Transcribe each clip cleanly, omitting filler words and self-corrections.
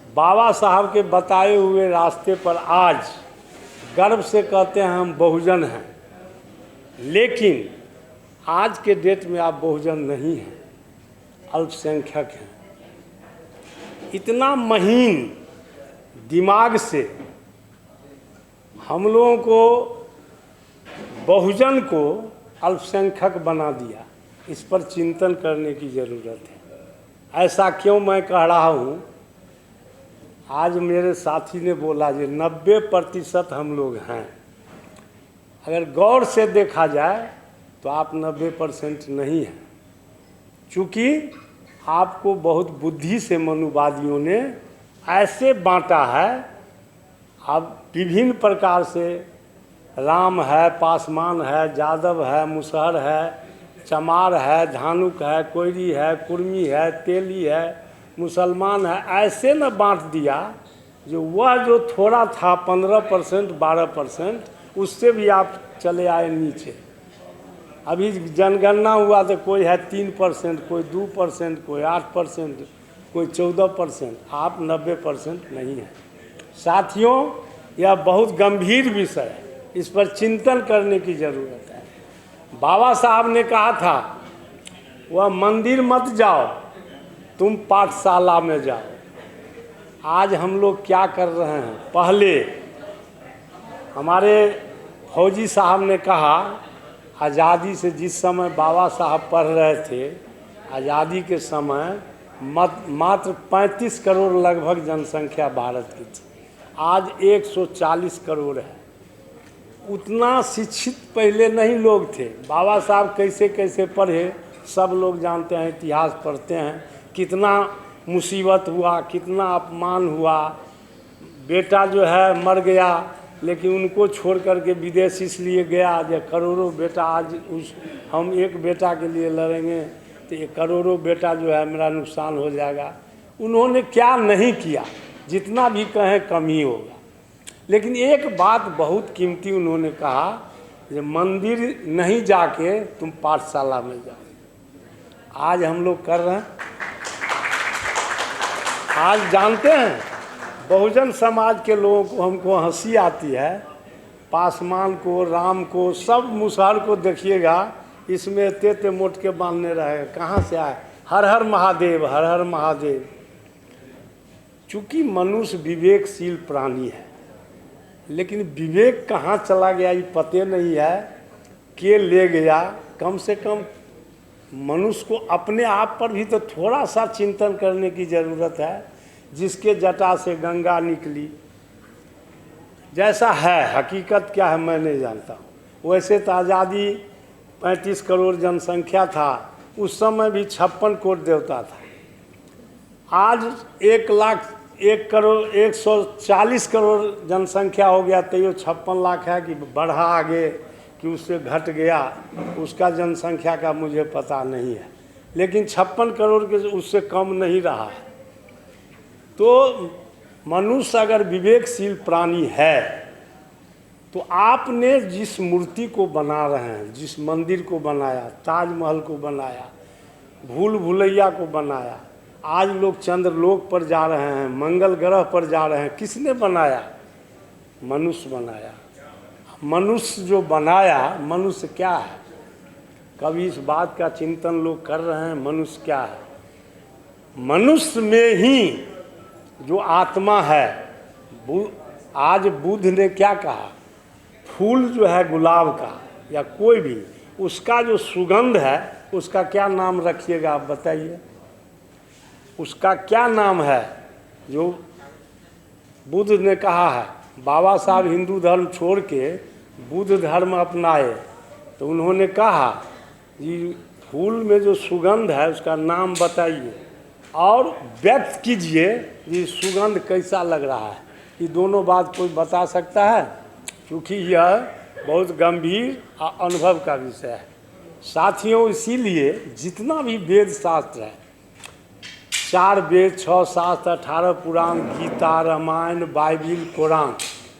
बाबा साहब के बताए हुए रास्ते पर आज गर्व से कहते हैं हम बहुजन हैं, लेकिन आज के डेट में आप बहुजन नहीं हैं, अल्पसंख्यक हैं। इतना महीन दिमाग से हम लोगों को बहुजन को अल्पसंख्यक बना दिया, इस पर चिंतन करने की ज़रूरत है। ऐसा क्यों मैं कह रहा हूँ? आज मेरे साथी ने बोला कि 90% हम लोग हैं। अगर गौर से देखा जाए तो आप 90% नहीं हैं, चूँकि आपको बहुत बुद्धि से मनुवादियों ने ऐसे बांटा है। अब विभिन्न प्रकार से राम है, पासवान है, यादव है, मुसहर है, चमार है, धानुक है, कोयरी है, कुर्मी है, तेली है, मुसलमान है, ऐसे न बांट दिया जो वह जो थोड़ा था 15% 12%, उससे भी आप चले आए नीचे। अभी जनगणना हुआ तो कोई है 3%, कोई 2%, कोई 8%, कोई 14%, आप 90% नहीं हैं। साथियों, यह बहुत गंभीर विषय है, इस पर चिंतन करने की ज़रूरत है। बाबा साहब ने कहा था, वह मंदिर मत जाओ, तुम पाठशाला में जाओ। आज हम लोग क्या कर रहे हैं? पहले हमारे फौजी साहब ने कहा, आज़ादी से जिस समय बाबा साहब पढ़ रहे थे, आज़ादी के समय मात्र 35 करोड़ लगभग जनसंख्या भारत की थी। आज 140 करोड़ है। उतना शिक्षित पहले नहीं लोग थे। बाबा साहब कैसे कैसे पढ़े सब लोग जानते हैं, इतिहास पढ़ते हैं। कितना मुसीबत हुआ, कितना अपमान हुआ। बेटा जो है मर गया, लेकिन उनको छोड़ करके विदेश इसलिए गया जो करोड़ों बेटा, आज उस हम एक बेटा के लिए लड़ेंगे तो ये करोड़ों बेटा जो है मेरा नुकसान हो जाएगा। उन्होंने क्या नहीं किया, जितना भी कहें कम ही होगा। लेकिन एक बात बहुत कीमती उन्होंने कहा, कि मंदिर नहीं जाके तुम पाठशाला में जाओ। आज हम लोग कर रहे हैं। आज जानते हैं बहुजन समाज के लोगों को, हमको हंसी आती है। पासवान को, राम को, सब मुसहर को देखिएगा, इसमें इतने मोट के बांधने रहे, कहाँ से आए? हर हर महादेव, हर हर महादेव। चूँकि मनुष्य विवेकशील प्राणी है, लेकिन विवेक कहाँ चला गया ये पते नहीं है, के ले गया। कम से कम मनुष्य को अपने आप पर भी तो थोड़ा सा चिंतन करने की ज़रूरत है। जिसके जटा से गंगा निकली, जैसा है हकीकत क्या है मैं नहीं जानता हूँ। वैसे तो आज़ादी 35 करोड़ जनसंख्या था, उस समय भी 56 करोड़ देवता था। आज 140 करोड़ जनसंख्या हो गया, तो ये 56 लाख है कि बढ़ा आगे कि उससे घट गया, उसका जनसंख्या का मुझे पता नहीं है। लेकिन 56 करोड़ के उससे कम नहीं रहा है। तो मनुष्य अगर विवेकशील प्राणी है, तो आपने जिस मूर्ति को बना रहे हैं, जिस मंदिर को बनाया, ताजमहल को बनाया, भूल भुलैया को बनाया, आज लोग चंद्रलोक पर जा रहे हैं, मंगल ग्रह पर जा रहे हैं, किसने बनाया? मनुष्य बनाया। मनुष्य जो बनाया, मनुष्य क्या है? कभी इस बात का चिंतन लोग कर रहे हैं, मनुष्य क्या है? मनुष्य में ही जो आत्मा है। आज बुद्ध ने क्या कहा? फूल जो है गुलाब का या कोई भी, उसका जो सुगंध है, उसका क्या नाम रखिएगा आप बताइए? उसका क्या नाम है? जो बुद्ध ने कहा है, बाबा साहब हिंदू धर्म छोड़ के बुद्ध धर्म अपनाए, तो उन्होंने कहा कि फूल में जो सुगंध है उसका नाम बताइए और व्यक्त कीजिए कि सुगंध कैसा लग रहा है। ये दोनों बात कोई बता सकता है? क्योंकि यह बहुत गंभीर अनुभव का विषय है। साथियों, इसीलिए जितना भी वेद शास्त्र है, 4 वेद, 6 शास्त्र, 18 पुराण, गीता, रामायण, बाइबिल, कुरान,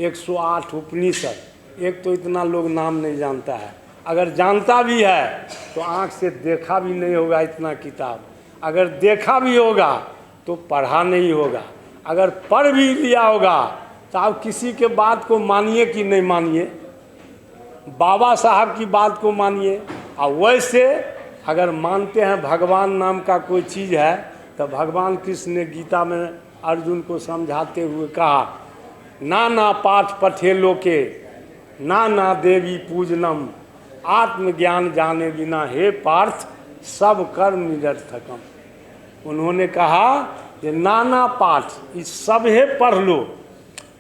108 उपनिषद, एक तो इतना लोग नाम नहीं जानता है। अगर जानता भी है तो आँख से देखा भी नहीं होगा इतना किताब। अगर देखा भी होगा तो पढ़ा नहीं होगा। अगर पढ़ भी लिया होगा तो आप किसी के बात को मानिए कि नहीं मानिए, बाबा साहब की बात को मानिए। और वैसे अगर मानते हैं भगवान नाम का कोई चीज़ है तो भगवान कृष्ण ने गीता में अर्जुन को समझाते हुए कहा, नाना पाठ पठे लोके नाना देवी पूजनम, आत्मज्ञान जाने बिना हे पार्थ सब कर्म निरर्थकम। उन्होंने कहा कि नाना पाठ इस सब है पढ़ लो,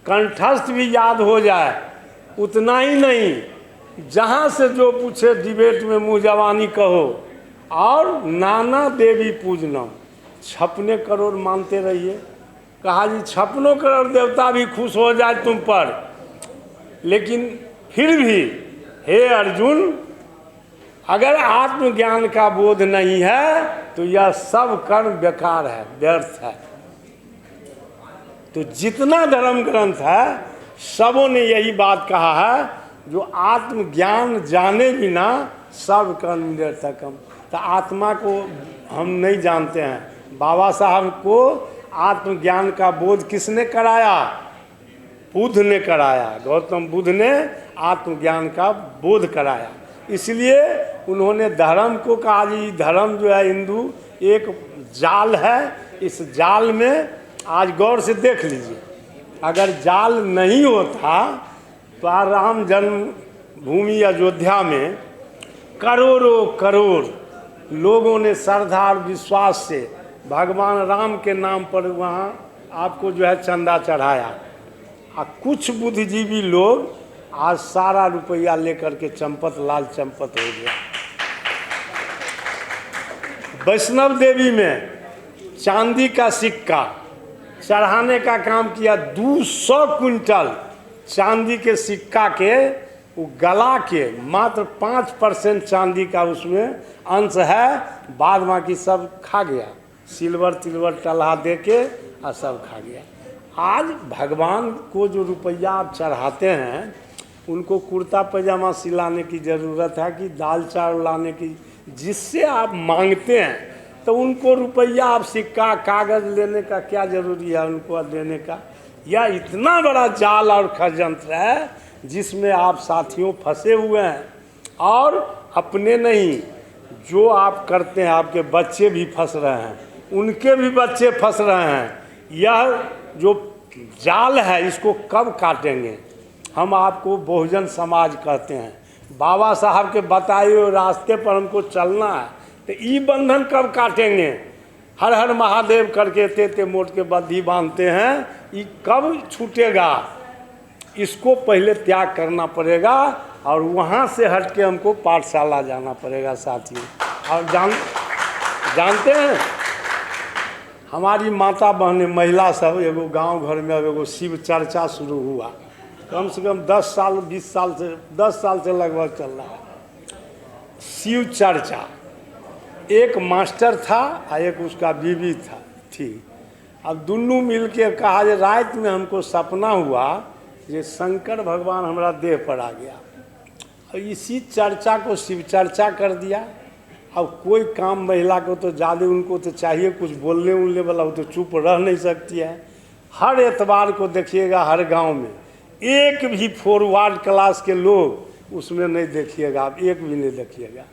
कंठस्थ भी याद हो जाए, उतना ही नहीं, जहाँ से जो पूछे डिबेट में मुँह जवानी कहो, और नाना देवी पूजनम, 56 करोड़ मानते रहिए। कहा जी 56 करोड़ देवता भी खुश हो जाए तुम पर, लेकिन फिर भी हे अर्जुन, अगर आत्मज्ञान का बोध नहीं है तो यह सब कर्म बेकार है, व्यर्थ है। तो जितना धर्म ग्रंथ है सबों ने यही बात कहा है, जो आत्मज्ञान जाने बिना सब कर्म निरर्थकम। तो आत्मा को हम नहीं जानते हैं। बाबा साहब को आत्मज्ञान का बोध किसने कराया? बुद्ध ने कराया, गौतम बुद्ध ने आत्मज्ञान का बोध कराया। इसलिए उन्होंने धर्म को कहा जी धर्म जो है हिंदू एक जाल है, इस जाल में आज गौर से देख लीजिए, अगर जाल नहीं होता तो राम जन्मभूमि अयोध्या में करोड़ों करोड़ लोगों ने श्रद्धा और विश्वास से भगवान राम के नाम पर वहाँ आपको जो है चंदा चढ़ाया। और कुछ बुद्धिजीवी लोग आज सारा रुपया लेकर के चंपत लाल चंपत हो गया। वैष्णव देवी में चांदी का सिक्का चढ़ाने का काम किया, 200 क्विंटल चांदी के सिक्का के वो गला के मात्र 5% चांदी का उसमें अंश है, बाद बाकी सब खा गया, सिल्वर तिल्वर टल्हा दे के और सब खा गया। आज भगवान को जो रुपया आप चढ़ाते हैं उनको कुर्ता पैजामा सिलाने की ज़रूरत है कि दाल चावल लाने की, जिससे आप मांगते हैं तो उनको रुपया आप सिक्का कागज़ लेने का क्या ज़रूरी है उनको देने का? यह इतना बड़ा जाल और षड्यंत्र है जिसमें आप साथियों फंसे हुए हैं। और अपने नहीं, जो आप करते हैं आपके बच्चे भी फंस रहे हैं, उनके भी बच्चे फंस रहे हैं। यह जो जाल है इसको कब काटेंगे? हम आपको बहुजन समाज कहते हैं, बाबा साहब के बताए हुए रास्ते पर हमको चलना है, तो ई बंधन कब काटेंगे? हर हर महादेव करके ते मोट के बद्धी बांधते हैं, ये कब छूटेगा? इसको पहले त्याग करना पड़ेगा और वहाँ से हट के हमको पाठशाला जाना पड़ेगा साथियों। और जानते हैं हमारी माता बहनें महिला सब एगो गांव घर में एगो शिव चर्चा शुरू हुआ, कम से कम 10 साल 20 साल से 10 साल से लगभग चल रहा है। शिव चर्चा, एक मास्टर था और एक उसका बीवी था, ठीक। अब दोनों मिल के कहा जे रात में हमको सपना हुआ ये शंकर भगवान हमारा देह पर आ गया, और इसी चर्चा को शिव चर्चा कर दिया। अब कोई काम महिला को तो ज़्यादा उनको तो चाहिए कुछ बोलने उलने वाला, वो तो चुप रह नहीं सकती है। हर एतवार को देखिएगा हर गांव में एक भी फॉरवर्ड क्लास के लोग उसमें नहीं देखिएगा, आप एक भी नहीं देखिएगा।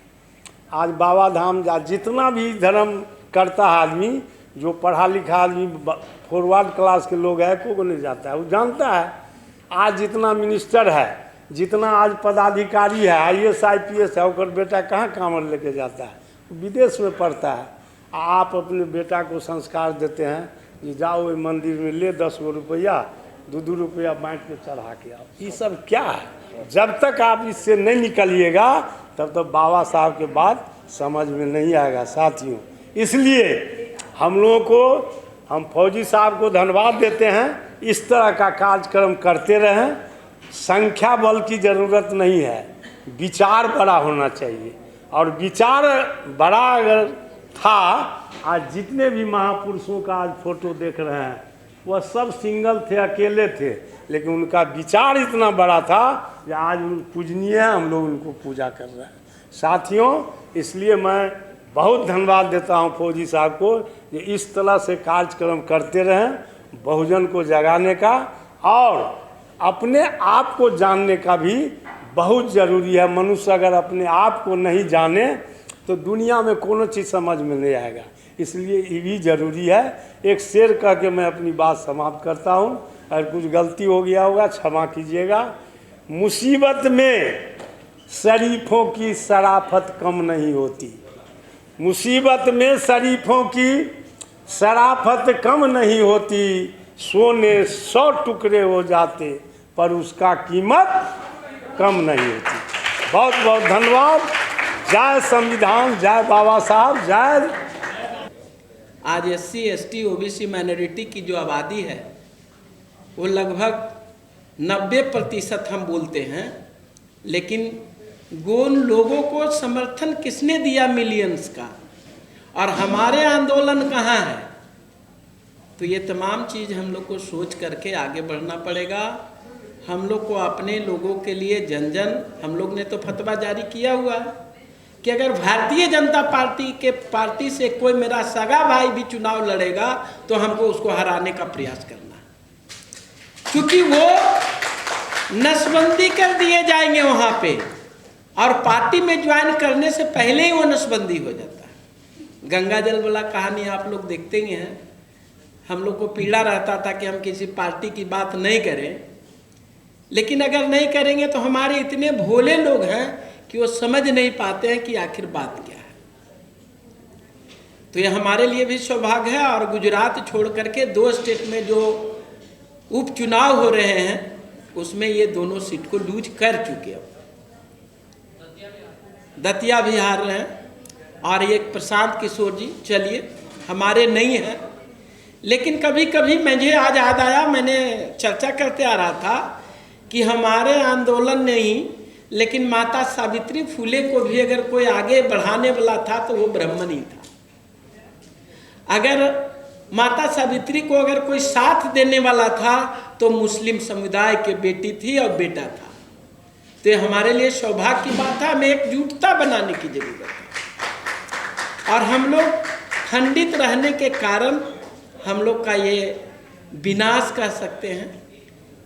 आज बाबा धाम जा जितना भी धर्म करता है आदमी, जो पढ़ा लिखा आदमी फॉरवर्ड क्लास के लोग है को नहीं जाता है। वो जानता है आज जितना मिनिस्टर है, जितना आज पदाधिकारी है, IAS IPS है, और बेटा कहाँ कांवर लेके जाता है? विदेश में पढ़ता है। आप अपने बेटा को संस्कार देते हैं कि जाओ वो मंदिर में ले 10 रुपया 2 रुपया बांट के चढ़ा के आओ। ये सब क्या है? जब तक आप इससे नहीं निकलिएगा तब तक बाबा साहब के बात समझ में नहीं आएगा साथियों। इसलिए हम लोगों को, हम फौजी साहब को धन्यवाद देते हैं, इस तरह का कार्यक्रम करते रहें। संख्या बल की ज़रूरत नहीं है, विचार बड़ा होना चाहिए। और विचार बड़ा अगर था, आज जितने भी महापुरुषों का आज फोटो देख रहे हैं वह सब सिंगल थे, अकेले थे, लेकिन उनका विचार इतना बड़ा था कि आज पूजनीय है, हम लोग उनको पूजा कर रहे हैं साथियों। इसलिए मैं बहुत धन्यवाद देता हूं फौजी साहब को, कि इस तरह से कार्यक्रम करते रहें। बहुजन को जगाने का और अपने आप को जानने का भी बहुत ज़रूरी है। मनुष्य अगर अपने आप को नहीं जाने तो दुनिया में कोनो चीज़ समझ में नहीं आएगा, इसलिए ये भी ज़रूरी है। एक शेर कह के मैं अपनी बात समाप्त करता हूँ, अगर कुछ गलती हो गया होगा क्षमा कीजिएगा। मुसीबत में शरीफों की शराफत कम नहीं होती, मुसीबत में शरीफों की शराफत कम नहीं होती, सोने 100 टुकड़े हो जाते पर उसका कीमत कम नहीं होती। बहुत बहुत धन्यवाद। जय संविधान, जय बाबा साहब, जय। आज SC ST OBC माइनॉरिटी की जो आबादी है वो लगभग 90% हम बोलते हैं, लेकिन उन लोगों को समर्थन किसने दिया मिलियंस का, और हमारे आंदोलन कहाँ है? तो ये तमाम चीज़ हम लोग को सोच करके आगे बढ़ना पड़ेगा। हम लोग को अपने लोगों के लिए जन जन, हम लोग ने तो फतवा जारी किया हुआ है कि अगर भारतीय जनता पार्टी से कोई मेरा सगा भाई भी चुनाव लड़ेगा तो हमको उसको हराने का प्रयास करना है, क्योंकि वो नसबंदी कर दिए जाएंगे वहाँ पे, और पार्टी में ज्वाइन करने से पहले ही वो नसबंदी हो जाता है। गंगा जल वाला कहानी आप लोग देखते ही हैं। हम लोग को पीड़ा रहता था कि हम किसी पार्टी की बात नहीं करें, लेकिन अगर नहीं करेंगे तो हमारे इतने भोले लोग हैं कि वो समझ नहीं पाते हैं कि आखिर बात क्या है। तो ये हमारे लिए भी सौभाग्य है। और गुजरात छोड़ करके 2 स्टेट में जो उपचुनाव हो रहे हैं उसमें ये दोनों सीट को लूज कर चुके हैं। दतिया भी हार रहे हैं, और ये प्रशांत किशोर जी चलिए हमारे नहीं हैं, लेकिन कभी कभी मुझे आज याद आया, मैंने चर्चा करते आ रहा था कि हमारे आंदोलन नहीं, लेकिन माता सावित्री फुले को भी अगर कोई आगे बढ़ाने वाला था तो वो ब्राह्मण ही था। अगर माता सावित्री को अगर कोई साथ देने वाला था तो मुस्लिम समुदाय के बेटी थी और बेटा था। तो ये हमारे लिए सौभाग्य की बात है, हमें एकजुटता बनाने की जरूरत है। और हम लोग खंडित रहने के कारण हम लोग का ये विनाश कह सकते हैं,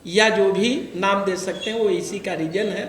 या जो भी नाम दे सकते हैं, वो इसी का रीजन है।